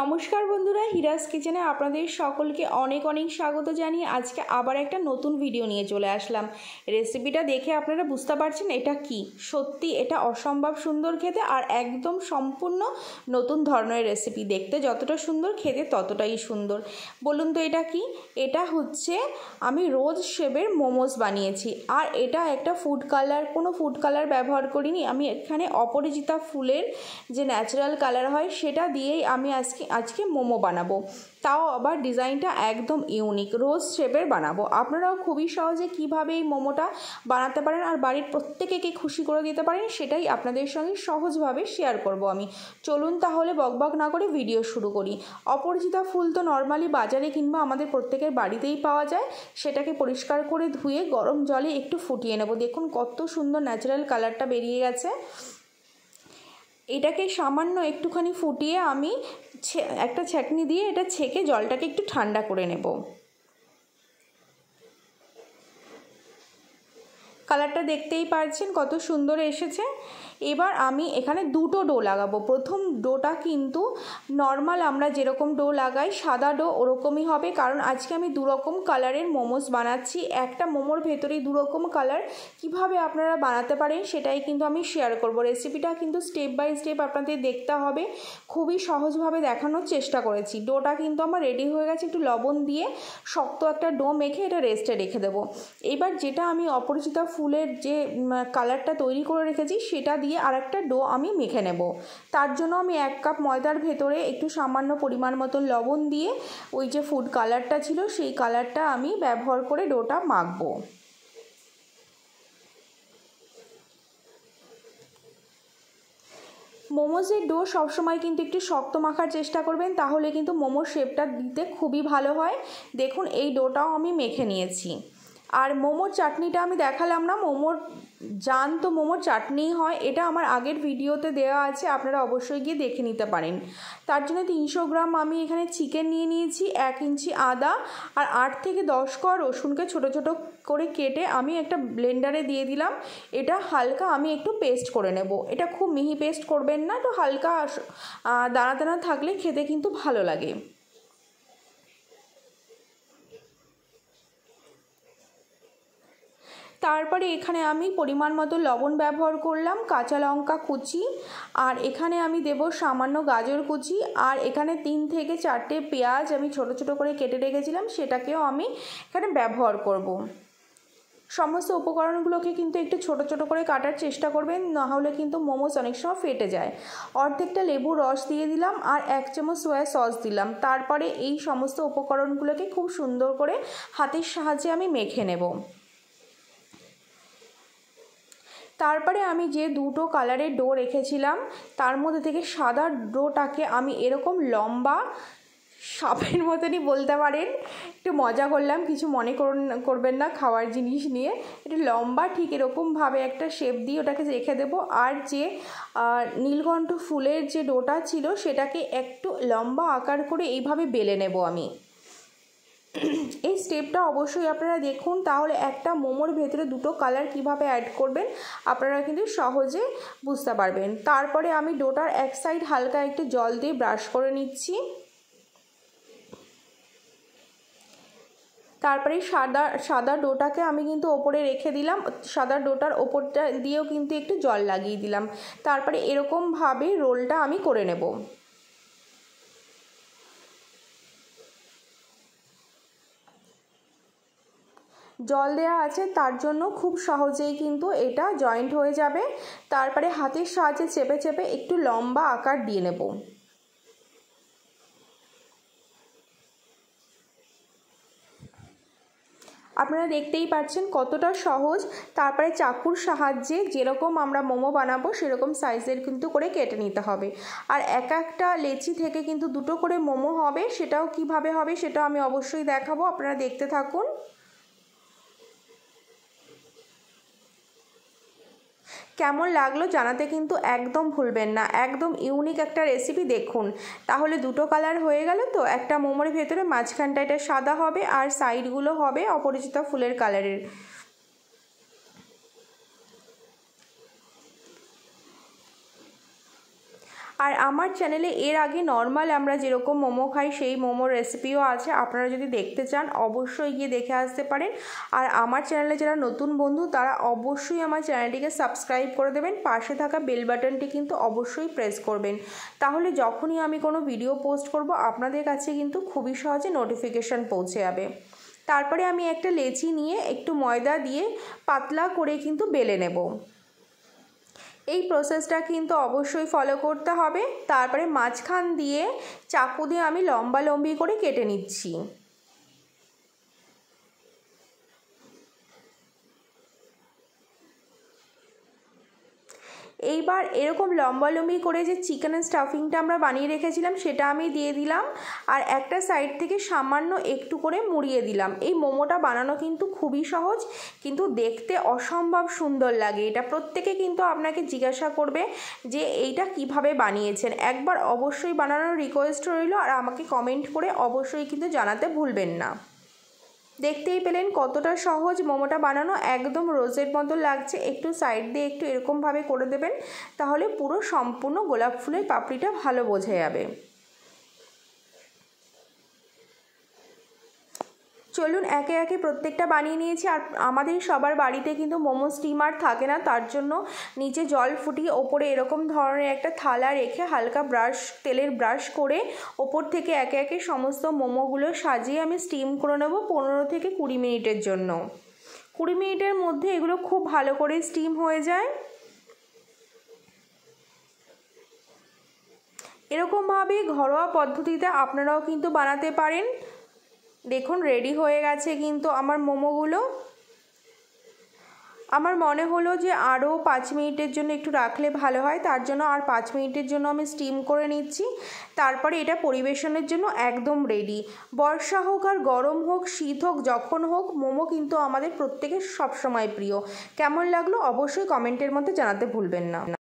নমস্কার বন্ধুরা, হিরাস কিচেনে আপনাদের সকলকে অনেক অনেক স্বাগত জানিয়ে আজকে আবার একটা নতুন ভিডিও নিয়ে চলে আসলাম। রেসিপিটা দেখে আপনারা বুঝতে পারছেন এটা কি। সত্যি এটা অসম্ভব সুন্দর খেতে আর একদম সম্পূর্ণ নতুন ধরনের রেসিপি। দেখতে যতটা সুন্দর খেতে ততটাই সুন্দর। বলুন তো এটা কি? এটা হচ্ছে আমি রোজ শেপের মোমোস বানিয়েছি। আর এটা একটা ফুড কালার, কোনো ফুড কালার ব্যবহার করিনি। আমি এখানে অপরাজিতা ফুলের যে ন্যাচারাল কালার হয় সেটা দিয়েই আমি আজকে মোমো বানাবো। তাও আবার ডিজাইনটা একদম ইউনিক, রোজ শেপের বানাবো। আপনারাও খুবই সহজে কিভাবে এই মোমোটা বানাতে পারেন আর বাড়ির প্রত্যেকে খুশি করে দিতে পারেন সেটাই আপনাদের সঙ্গে সহজভাবে শেয়ার করব আমি। চলুন তাহলে বকবক না করে ভিডিও শুরু করি। অপরাজিতা ফুল তো নর্মালি বাজারে কিংবা আমাদের প্রত্যেকের বাড়িতেই পাওয়া যায়। সেটাকে পরিষ্কার করে ধুয়ে গরম জলে একটু ফুটিয়ে নেব। দেখুন কত সুন্দর ন্যাচারাল কালারটা বেরিয়ে গেছে। এটাকে সামান্য একটুখানি ফুটিয়ে আমি একটা ছাঁকনি দিয়ে এটা ছেঁকে জলটাকে একটু ঠান্ডা করে নেব। কালারটা দেখতেই পারছেন কত সুন্দর এসেছে। এবার আমি এখানে দুটো ডো লাগাবো। প্রথম ডোটা কিন্তু নর্মাল আমরা যেরকম ডো লাগাই সাদা ডো ওরকমই হবে, কারণ আজকে আমি দুরকম কালারের মোমোস বানাচ্ছি। একটা মোমোর ভেতরেই দুরকম কালার। কিভাবে আপনারা বানাতে পারেন সেটাই কিন্তু আমি শেয়ার করব। রেসিপিটা কিন্তু স্টেপ বাই স্টেপ আপনাদের দেখতে হবে। খুবই সহজভাবে দেখানোর চেষ্টা করেছি। ডোটা কিন্তু আমার রেডি হয়ে গেছে। একটু লবণ দিয়ে শক্ত একটা ডো মেখে এটা রেস্টে রেখে দেবো। এবার যেটা আমি অপরাজিতা ফুলের যে কালারটা তৈরি করে রেখেছি সেটা দিয়ে আরেকটা ডো আমি মেখে নেব। তার জন্য আমি 1 কাপ ময়দার ভেতরে একটু সামান্য পরিমাণ মতো লবণ দিয়ে ওই যে ফুড কালারটা ছিল সেই কালারটা আমি ব্যবহার করে ডোটা মাখবো। মোমোজের ডো সবসময় কিন্তু একটু শক্ত মাখার চেষ্টা করবেন, তাহলে কিন্তু মোমোর শেপটা দিতে খুবই ভালো হয়। দেখুন এই ডোটাও আমি মেখে নিয়েছি। আর মোমোর চাটনিটা আমি দেখালাম না, মোমোর জ্যান্ত মোমোর চাটনি হয়, এটা আমার আগের ভিডিওতে দেওয়া আছে, আপনারা অবশ্যই গিয়ে দেখে নিতে পারেন। তার জন্য 300 গ্রাম আমি এখানে চিকেন নিয়ে নিয়েছি, 1 ইঞ্চি আদা আর 8 থেকে 10 কোয়া রসুনকে ছোট ছোট করে কেটে আমি একটা ব্লেন্ডারে দিয়ে দিলাম। এটা হালকা আমি একটু পেস্ট করে নেব। এটা খুব মিহি পেস্ট করবেন না, একটু হালকা দানা দানা থাকলে খেতে কিন্তু ভালো লাগে। তারপরে এখানে আমি পরিমাণ মতো লবণ ব্যবহার করলাম, কাঁচা লঙ্কা কুচি, আর এখানে আমি দেব সামান্য গাজর কুচি, আর এখানে 3 থেকে 4টে পেঁয়াজ আমি ছোট ছোট করে কেটে রেখেছিলাম সেটাকেও আমি এখানে ব্যবহার করব। সমস্ত উপকরণগুলোকে কিন্তু একটু ছোট ছোট করে কাটার চেষ্টা করবেন, নাহলে কিন্তু মোমোস অনেক সময় ফেটে যায়। অর্ধেকটা লেবুর রস দিয়ে দিলাম আর 1 চামচ সয়া সস দিলাম। তারপরে এই সমস্ত উপকরণগুলোকে খুব সুন্দর করে হাতের সাহায্যে আমি মেখে নেব। তারপরে আমি যে দুটো কালারের ডো রেখেছিলাম তার মধ্যে থেকে সাদা ডোটাকে আমি এরকম লম্বা সাপের মতনই বলতে পারেন, একটু মজা করলাম, কিছু মনে করবেন না, খাওয়ার জিনিস নিয়ে একটু লম্বা ঠিক এরকমভাবে একটা শেপ দিয়ে ওটাকে রেখে দেবো। আর যে নীলকণ্ঠ ফুলের যে ডোটা ছিল সেটাকে একটু লম্বা আকার করে এইভাবে বেলে নেব আমি। এই স্টেপটা অবশ্যই আপনারা দেখুন, তাহলে একটা মোমোর ভেতরে দুটো কালার কিভাবে অ্যাড করবেন আপনারা কিন্তু সহজে বুঝতে পারবেন। তারপরে আমি ডোটার এক সাইড হালকা একটু জল দিয়ে ব্রাশ করে নিচ্ছি। তারপরে সাদা ডোটাকে আমি কিন্তু ওপরে রেখে দিলাম, সাদা ডোটার ওপরটা দিয়েও কিন্তু একটু জল লাগিয়ে দিলাম। তারপরে এরকমভাবে রোলটা আমি করে নেব। জল দেওয়া আছে তার জন্য খুব সহজেই কিন্তু এটা জয়েন্ট হয়ে যাবে। তারপরে হাতের সাহায্যে চেপে চেপে একটু লম্বা আকার দিয়ে নেব। আপনারা দেখতেই পাচ্ছেন কতটা সহজ। তারপরে চাকুর সাহায্যে যেরকম আমরা মোমো বানাবো সেরকম সাইজের কিন্তু করে কেটে নিতে হবে। আর একটা লেচি থেকে কিন্তু দুটো করে মোমো হবে, সেটাও কিভাবে হবে সেটাও আমি অবশ্যই দেখাবো, আপনারা দেখতে থাকুন। কেমন লাগলো জানাতে কিন্তু একদম ভুলবেন না। একদম ইউনিক একটা রেসিপি। দেখুন তাহলে দুটো কালার হয়ে গেল তো, একটা মোমোর ভেতরে মাঝখানটা এটা সাদা হবে আর সাইডগুলো হবে অপরাজিতা ফুলের কালারের। আর আমার চ্যানেলে এর আগে নর্মাল আমরা যেরকম মোমো খাই সেই মোমোর রেসিপিও আছে, আপনারা যদি দেখতে চান অবশ্যই গিয়ে দেখে আসতে পারেন। আর আমার চ্যানেলে যারা নতুন বন্ধু তারা অবশ্যই আমার চ্যানেলটিকে সাবস্ক্রাইব করে দেবেন, পাশে থাকা বেল বাটনটি কিন্তু অবশ্যই প্রেস করবেন, তাহলে যখনই আমি কোনো ভিডিও পোস্ট করব আপনাদের কাছে কিন্তু খুবই সহজে নোটিফিকেশান পৌঁছে যাবে। তারপরে আমি একটা লেচি নিয়ে একটু ময়দা দিয়ে পাতলা করে কিন্তু বেলে নেব। এই প্রসেসটা কিন্তু অবশ্যই ফলো করতে হবে। তারপরে মাঝখান দিয়ে চাকু দিয়ে আমি লম্বি করে কেটে নিচ্ছি। এইবার এরকম লম্বি করে যে চিকেনের স্টাফিংটা আমরা বানিয়ে রেখেছিলাম সেটা আমি দিয়ে দিলাম, আর একটা সাইড থেকে সামান্য একটু করে মুড়িয়ে দিলাম। এই মোমোটা বানানো কিন্তু খুবই সহজ, কিন্তু দেখতে অসম্ভব সুন্দর লাগে। এটা প্রত্যেকে কিন্তু আপনাকে জিজ্ঞাসা করবে যে এইটা কিভাবে বানিয়েছেন। একবার অবশ্যই বানানোর রিকোয়েস্ট রইল, আর আমাকে কমেন্ট করে অবশ্যই কিন্তু জানাতে ভুলবেন না। দেখতেই পেলেন কতটা সহজ মোমোটা বানানো, একদম রোজের মতো লাগছে। একটু সাইড দিয়ে একটু এরকমভাবে করে দেবেন, তাহলে পুরো সম্পূর্ণ গোলাপ ফুলের পাপড়িটা ভালো বোঝা যাবে। চলুন একে একে প্রত্যেকটা বানিয়ে নিয়েছি। আর আমাদের সবার বাড়িতে কিন্তু মোমো স্টিমার থাকে না, তার জন্য নিচে জল ফুটিয়ে ওপরে এরকম ধরনের একটা থালা রেখে হালকা তেলের ব্রাশ করে ওপর থেকে একে একে সমস্ত মোমোগুলো সাজিয়ে আমি স্টিম করে নেব 15 থেকে 20 মিনিটের জন্য। 20 মিনিটের মধ্যে এগুলো খুব ভালো করে স্টিম হয়ে যায়। এরকমভাবে ঘরোয়া পদ্ধতিতে আপনারাও কিন্তু বানাতে পারেন। দেখুন রেডি হয়ে গেছে কিন্তু আমার মোমোগুলো। আমার মনে হলো যে আরও 5 মিনিটের জন্য একটু রাখলে ভালো হয়, তার জন্য আর 5 মিনিটের জন্য আমি স্টিম করে নিচ্ছি। তারপরে এটা পরিবেশনের জন্য একদম রেডি। বর্ষা হোক আর গরম হোক, শীত হোক, যখন হোক মোমো কিন্তু আমাদের প্রত্যেকের সবসময় প্রিয়। কেমন লাগলো অবশ্যই কমেন্টের মধ্যে জানাতে ভুলবেন না।